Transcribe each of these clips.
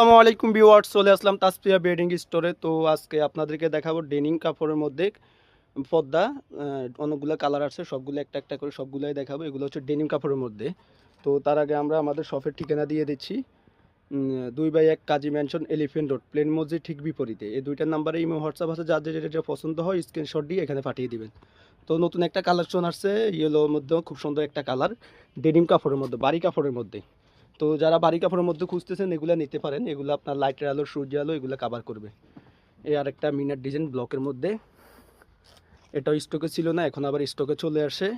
আসসালামু আলাইকুম ভিউয়ার্স, চলে আসলাম তাসফিয়া বেডিং স্টোরে। তো আজকে আপনাদেরকে দেখাবো ডেনিম কাপড়ের মধ্যে পর্দা। অনেকগুলো কালার আছে, সবগুলো একটা একটা করে সবগুলোই দেখাবো। এগুলো হচ্ছে ডেনিম কাপড়ের মধ্যে। তো তার আগে আমরা আমাদের শপের ঠিকানা দিয়ে দিচ্ছি। 2/1 কাজী ম্যানশন, এলিফেন্ট রোড, প্লেন মসজিদ ঠিক বিপরীতে। এই দুইটার নাম্বারে ইমো হোয়াটসঅ্যাপ আছে, যার যেটা পছন্দ হয় স্ক্রিনশট দিয়ে এখানে পাঠিয়ে দিবেন। তো নতুন একটা কালেকশন আসছে ইয়েলোর মধ্যেও, খুব সুন্দর একটা কালার, ডেনিম কাপড়ের মধ্যে, বাড়ি কাপড়ের মধ্যে। তো যারা বাড়ি কাপড়ের মধ্যে খুঁজতেছেন এগুলো নিতে পারেন। এগুলো আপনার লাইটের আলো, সূর্য আলো এগুলো কাভার করবে। এই আরেকটা মিনার ডিজাইন ব্লকের মধ্যে, এটাও স্টকে ছিল না, এখন আবার স্টকে চলে আসে।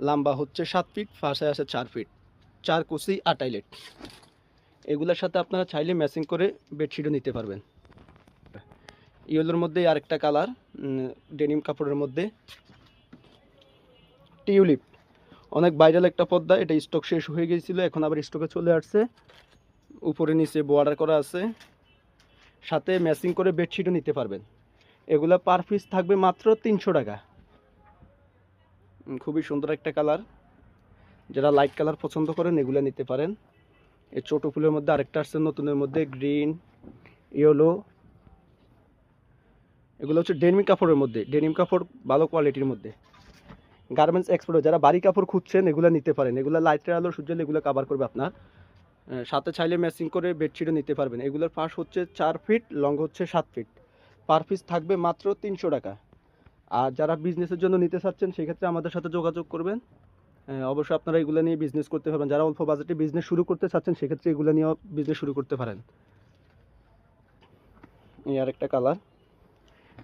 লম্বা হচ্ছে 7 ফিট, ফাঁসে আসে 4 ফিট, 4 কুচি 8 আইলেট। এগুলোর সাথে আপনারা চাইলে ম্যাচিং করে বেডশিটও নিতে পারবেন। ইয়েলোর মধ্যে আরেকটা কালার, ডেনিম কাপড়ের মধ্যে টিউলিপ, অনেক ভাইরাল একটা পর্দা। এটা স্টক শেষ হয়ে গিয়েছিল, এখন আবার স্টকে চলে আসছে। উপরে নিচে বর্ডার করা আছে, সাথে ম্যাচিং করে বেডশিটও নিতে পারবেন। এগুলো পার পিস থাকবে মাত্র 300 টাকা। খুবই সুন্দর একটা কালার, যারা লাইট কালার পছন্দ করেন এগুলো নিতে পারেন। এই ছোটো ফুলের মধ্যে আরেকটা আসছে নতুনের মধ্যে, গ্রিন ইয়েলো। এগুলো হচ্ছে ডেনিম কাপড়ের মধ্যে, ডেনিম কাপড় ভালো কোয়ালিটির মধ্যে। গার্মেন্টস এক্সপোর্ট, যারা বাড়ি কাপড় খুঁজছেন এগুলো নিতে পারেন। এগুলো লাইটের আলো, সূর্য এগুলো কাভার করবে আপনার। সাথে চাইলে ম্যাচিং করে বেডশিটও নিতে পারবেন। এগুলোর পাশ হচ্ছে 4 ফিট, লং হচ্ছে 7 ফিট। পার পিস থাকবে মাত্র 300 টাকা। আর যারা বিজনেসের জন্য নিতে চাচ্ছেন সেক্ষেত্রে আমাদের সাথে যোগাযোগ করবেন। অবশ্যই আপনারা এগুলো নিয়ে বিজনেস করতে পারবেন। যারা অল্প বাজেটে বিজনেস শুরু করতে চাচ্ছেন সেক্ষেত্রে এগুলো নিয়েও বিজনেস শুরু করতে পারেন। এই আরেকটা কালার,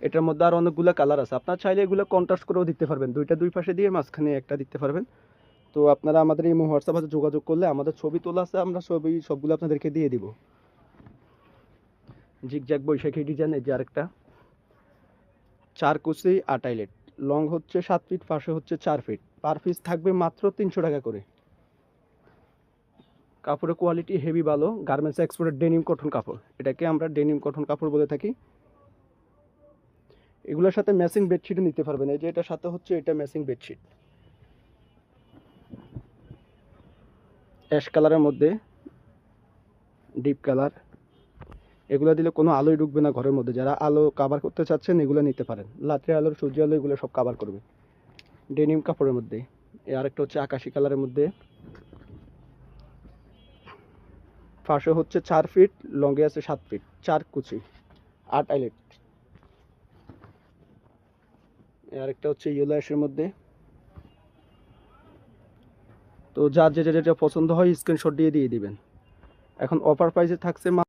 এটার মধ্যে আর অনেকগুলো কালার আছে, আপনার চাইলে এগুলো কন্ট্রাস্ট করেও দিতে পারবেন। দুইটা দুই পাশে দিয়ে মাঝখানে একটা দিতে পারবেন। তো আপনারা আমাদের এই হোয়াটসঅ্যাপে যোগাযোগ করলে আমাদের ছবি তোলা আছে, আমরা ছবি সবগুলো আপনাদেরকে দিয়ে দিব। জিগজ্যাগ বৈশাখী ডিজাইন, এই যে আরেকটা 4 কুচি 8 আইলেট, লং হচ্ছে 7 ফিট, পাশে হচ্ছে 4 ফিট। পার পিস থাকবে মাত্র 300 টাকা করে। কাপড়ের কোয়ালিটি হেভি ভালো, গার্মেন্টস এক্সপোর্টের ডেনিম কটন কাপড়, এটাকে আমরা ডেনিম কটন কাপড় বলে থাকি। এগুলোর সাথে ম্যাচিং বেডশিট নিতে পারবেন। এই যে এটার সাথে হচ্ছে এটা ম্যাচিং বেডশিট, অ্যাশ কালারের মধ্যে ডিপ কালার। এগুলো দিলে কোনো আলোই ঢুকবে না ঘরের মধ্যে। যারা আলো কাভার করতে চাচ্ছেন এগুলো নিতে পারেন। রাত্রে আলোর, সূর্য আলো এগুলো সব কাভার করবে ডেনিম কাপড়ের মধ্যে। এই আরেকটা হচ্ছে আকাশি কালারের মধ্যে, ফাঁসে হচ্ছে 4 ফিট, লংয়ে আছে 7 ফিট, 4 কুচি 8 আইলেট। আরেকটা হচ্ছে ইয়েলো অ্যাশের মধ্যে। তো যার যেটা যেটা পছন্দ হয় স্ক্রিনশট দিয়ে দিবেন। এখন অফার প্রাইসে থাকছে